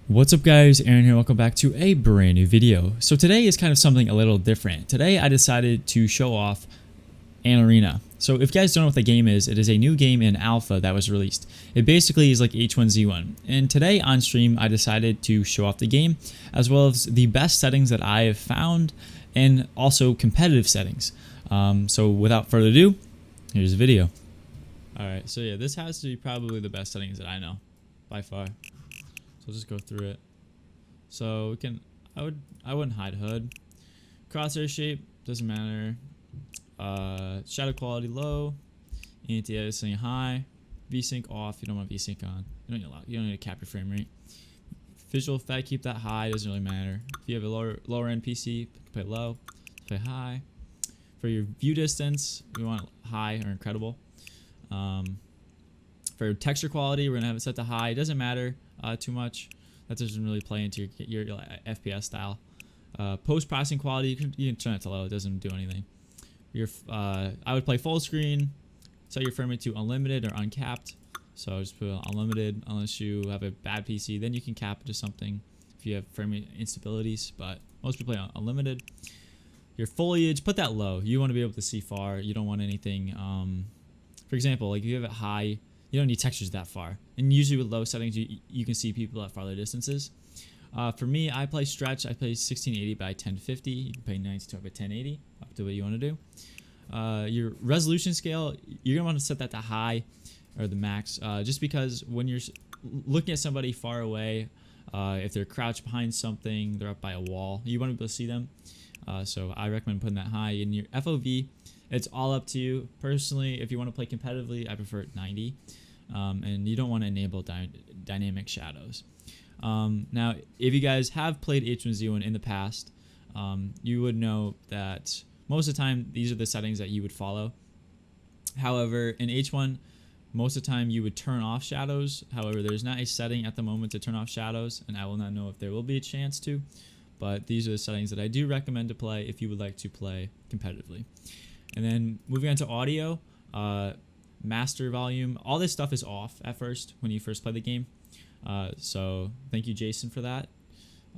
What's up guys, Aaron here, welcome back to a brand new video. So today is kind of something a little different. Today I decided to show off ANARENA. So if you guys don't know what the game is, it is a new game in alpha that was released. It basically is like H1Z1. And today on stream I decided to show off the game as well as the best settings that I have found and also competitive settings. So without further ado, here's the video. Alright, so yeah, this has to be probably the best settings that I know by far. So I'll just go through it. So we can, I wouldn't hide HUD. Crosshair shape, doesn't matter. Shadow quality low. Anti-aliasing high. VSync off, you don't want VSync on. You don't need to cap your frame rate. Visual effect, keep that high, doesn't really matter. If you have a lower end PC, play low, play high. For your view distance, we want high or incredible. For texture quality, we're gonna have it set to high. It doesn't matter too much. That doesn't really play into your FPS style. Post processing quality, you can turn it to low. It doesn't do anything. I would play full screen. Set your frame rate to unlimited or uncapped. So just put unlimited unless you have a bad PC. Then you can cap it to something if you have frame rate instabilities. But most people play unlimited. Your foliage, put that low. You want to be able to see far. You don't want anything. For example, like if you have it high, you don't need textures that far. And usually with low settings, you can see people at farther distances. For me, I play stretch. I play 1680 by 1050. You can play 92 by 1080, up to what you want to do. Your resolution scale, you're going to want to set that to high or the max. Just because when you're looking at somebody far away, if they're crouched behind something, they're up by a wall, you want to be able to see them. So I recommend putting that high. In your FOV, it's all up to you. Personally, if you want to play competitively, I prefer 90. And you don't want to enable dynamic shadows. Now, if you guys have played H1Z1 in the past, you would know that most of the time, these are the settings that you would follow. However, in H1, most of the time you would turn off shadows. However, there's not a setting at the moment to turn off shadows, and I will not know if there will be a chance to. But these are the settings that I do recommend to play if you would like to play competitively. And then moving on to audio, master volume, all this stuff is off at first when you first play the game. So thank you, Jason, for that.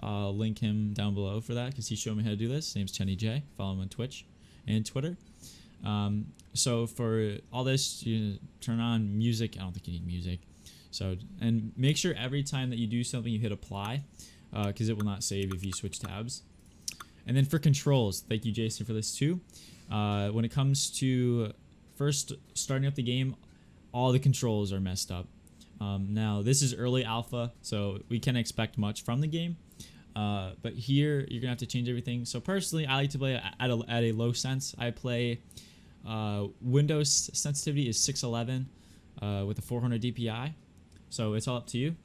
I'll link him down below for that because he showed me how to do this. His name's Chenny J. Follow him on Twitch and Twitter. So for all this, you turn on music. I don't think you need music. So, and make sure every time that you do something, you hit apply because it will not save if you switch tabs. And then for controls, thank you, Jason, for this too. When it comes to first starting up the game, all the controls are messed up. Now this is early alpha, so we can't expect much from the game. But here you're gonna have to change everything. So personally, I like to play at a low sense. I play Windows sensitivity is 611 with a 400 DPI. So it's all up to you.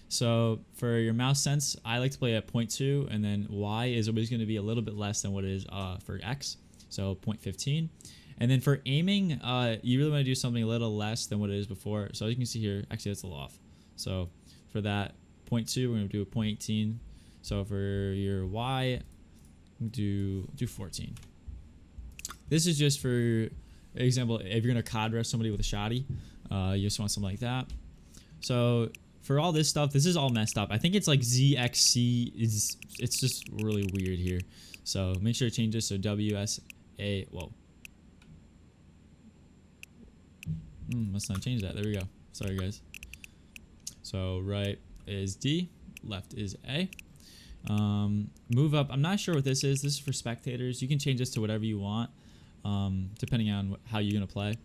So for your mouse sense, I like to play at 0.2, and then Y is always going to be a little bit less than what it is for X. So 0.15. And then for aiming, you really want to do something a little less than what it is before. So as you can see here, actually that's a little off. So for that 0.2, we're going to do a 0.18. So for your Y, do 14. This is just for example, if you're going to COD rush somebody with a shoddy, you just want something like that. So for all this stuff, this is all messed up. I think it's like NZXT it's just really weird here. So make sure to change this. So WSA, whoa. Must not change that. There we go. Sorry, guys. So right is D, left is A. Move up. I'm not sure what this is. This is for spectators. You can change this to whatever you want, depending on how you're gonna play.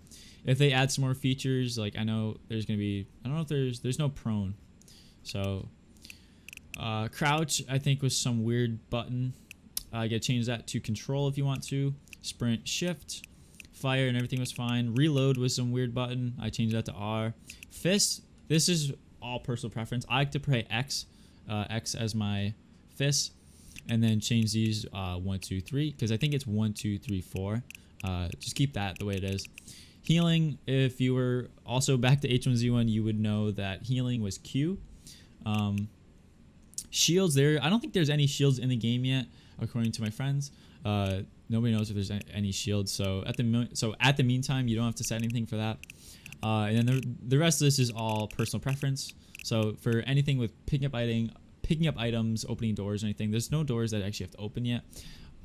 If they add some more features, like I know there's gonna be, I don't know if there's no prone. So crouch, I think, was some weird button. I gotta change that to control if you want to. Sprint, shift. Fire and everything was fine. Reload was some weird button. I changed that to R. Fist, this is all personal preference. I like to play X as my fist, and then change these 1, 2, 3 because I think it's 1, 2, 3, 4. Just keep that the way it is. Healing, if you were also back to H1Z1, you would know that healing was Q. Shields, I don't think there's any shields in the game yet, according to my friends. Nobody knows if there's any shields. So at the meantime, you don't have to set anything for that. And then the rest of this is all personal preference. So for anything with picking up item, picking up items, opening doors, or anything. There's no doors that actually have to open yet.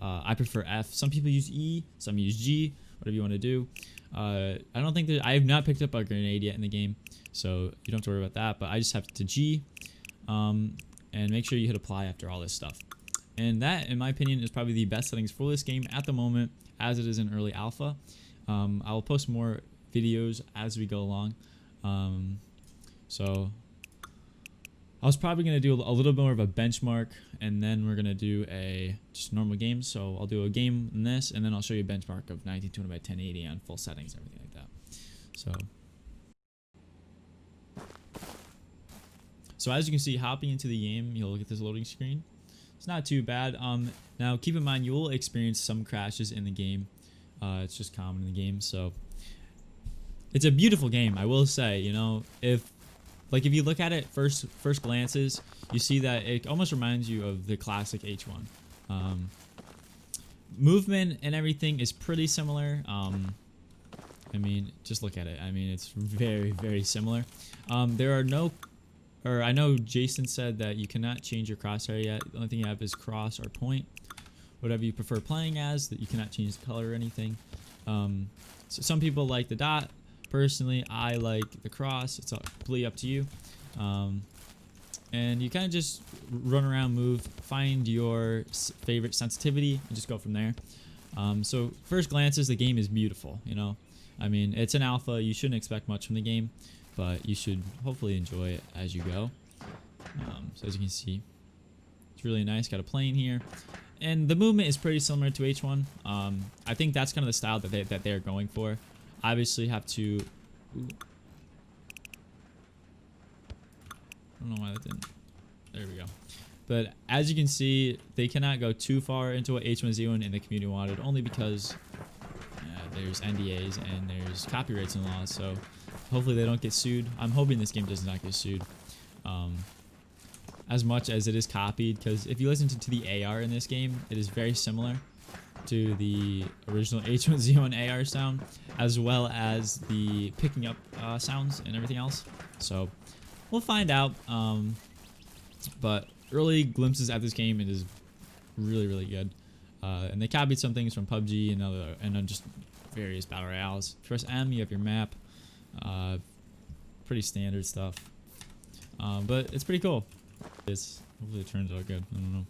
I prefer F. Some people use E, some use G, whatever you want to do. I don't think that I have not picked up a grenade yet in the game, so you don't have to worry about that. But I just have to G, and make sure you hit apply after all this stuff. And that, in my opinion, is probably the best settings for this game at the moment, as it is in early alpha. I will post more videos as we go along. So I was probably going to do a little more of a benchmark, and then we're going to do a just normal game. So I'll do a game in this, and then I'll show you a benchmark of 1920 by 1080 on full settings and everything like that. So as you can see, hopping into the game, you'll get this loading screen. It's not too bad. Now keep in mind, you will experience some crashes in the game. It's just common in the game. So it's a beautiful game, I will say. You know, if you look at it first glances, you see that it almost reminds you of the classic H1. Movement and everything is pretty similar. I mean, just look at it. I mean, it's very, very similar. There are no, or I know Jason said that you cannot change your crosshair yet. The only thing you have is cross or point, whatever you prefer playing as. That you cannot change the color or anything. So some people like the dot. Personally, I like the cross. It's completely up to you. And you kind of just run around, move, find your favorite sensitivity, and just go from there. So first glances, the game is beautiful. You know, I mean, it's an alpha. You shouldn't expect much from the game, but you should hopefully enjoy it as you go. So as you can see, it's really nice. Got a plane here, and the movement is pretty similar to H1. I think that's kind of the style that they're going for. Obviously have to, I don't know why that didn't, there we go. But as you can see, they cannot go too far into what H1Z1 in the community wanted, only because there's NDAs and there's copyrights and laws, so hopefully they don't get sued. I'm hoping this game does not get sued as much as it is copied, because if you listen to the AR in this game, it is very similar to the original H1Z1 AR sound, as well as the picking up sounds and everything else. So we'll find out. But early glimpses at this game, it is really, really good. And they copied some things from PUBG and just various battle royales. Press M, you have your map. Pretty standard stuff. But it's pretty cool. Hopefully it turns out good. I don't know.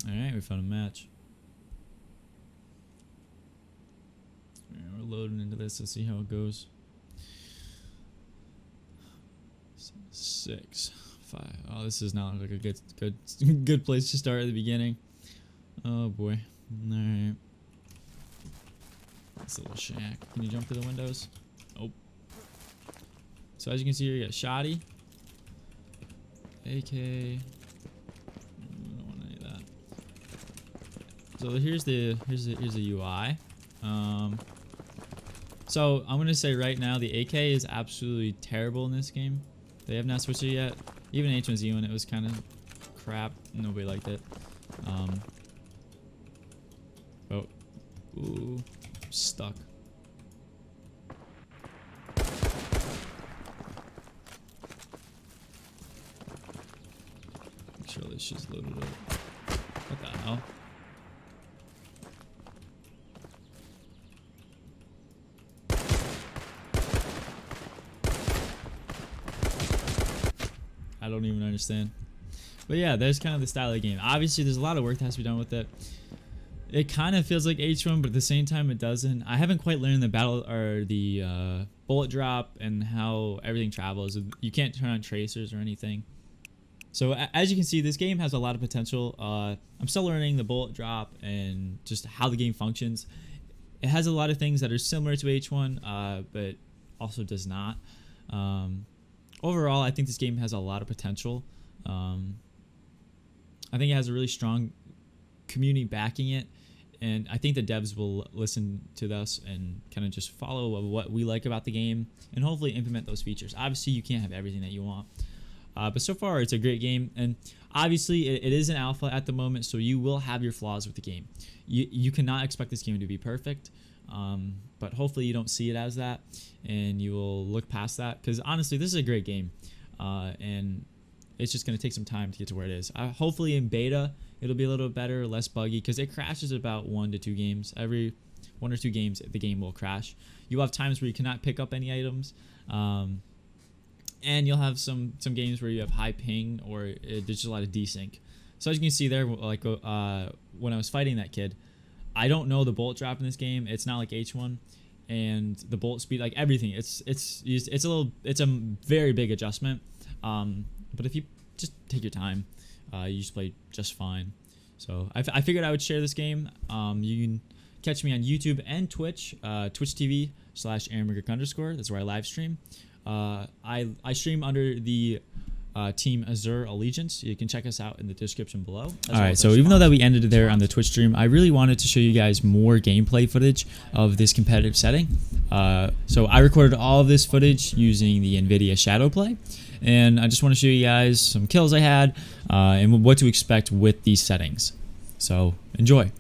Alright, we found a match. Alright, we're loading into this to see how it goes. 6, 5. Oh, this does not look like a good place to start at the beginning. Oh boy. Alright. This little shack. Can you jump through the windows? Nope. So as you can see here, you got Shoddy, AK. So here's the UI. So I'm gonna say right now the AK is absolutely terrible in this game. They have not switched it yet. Even H1Z1, it was kind of crap. Nobody liked it. Oh, ooh, stuck. Make sure this shit's loaded up. What the hell? I don't even understand. But yeah, there's kind of the style of the game. Obviously, there's a lot of work that has to be done with it. It kind of feels like H1, but at the same time, it doesn't. I haven't quite learned the bullet drop and how everything travels. You can't turn on tracers or anything. So as you can see, this game has a lot of potential. I'm still learning the bullet drop and just how the game functions. It has a lot of things that are similar to H1, but also does not. Overall, I think this game has a lot of potential. I think it has a really strong community backing it, and I think the devs will listen to us and kind of just follow what we like about the game and hopefully implement those features. Obviously, you can't have everything that you want, but so far it's a great game, and obviously it is an alpha at the moment, so you will have your flaws with the game. You cannot expect this game to be perfect. But hopefully you don't see it as that, and you will look past that, because honestly, this is a great game, and it's just going to take some time to get to where it is. Hopefully in beta, it'll be a little better, less buggy, because it crashes about 1 to 2 games. Every 1 or 2 games, the game will crash. You'll have times where you cannot pick up any items, and you'll have some games where you have high ping, or there's just a lot of desync. So as you can see there, like when I was fighting that kid, I don't know the bullet drop in this game. It's not like H1, and the bullet speed, like everything, it's a very big adjustment. But if you just take your time, you just play just fine. So I figured I would share this game. You can catch me on YouTube and Twitch, Twitch TV/AaronMcGurk_. That's where I live stream. I stream under the Team Azure Allegiance. You can check us out in the description below. All right, so even though that we ended there on the Twitch stream, I really wanted to show you guys more gameplay footage of this competitive setting. So I recorded all of this footage using the Nvidia Shadowplay, and I just want to show you guys some kills I had and what to expect with these settings. So enjoy.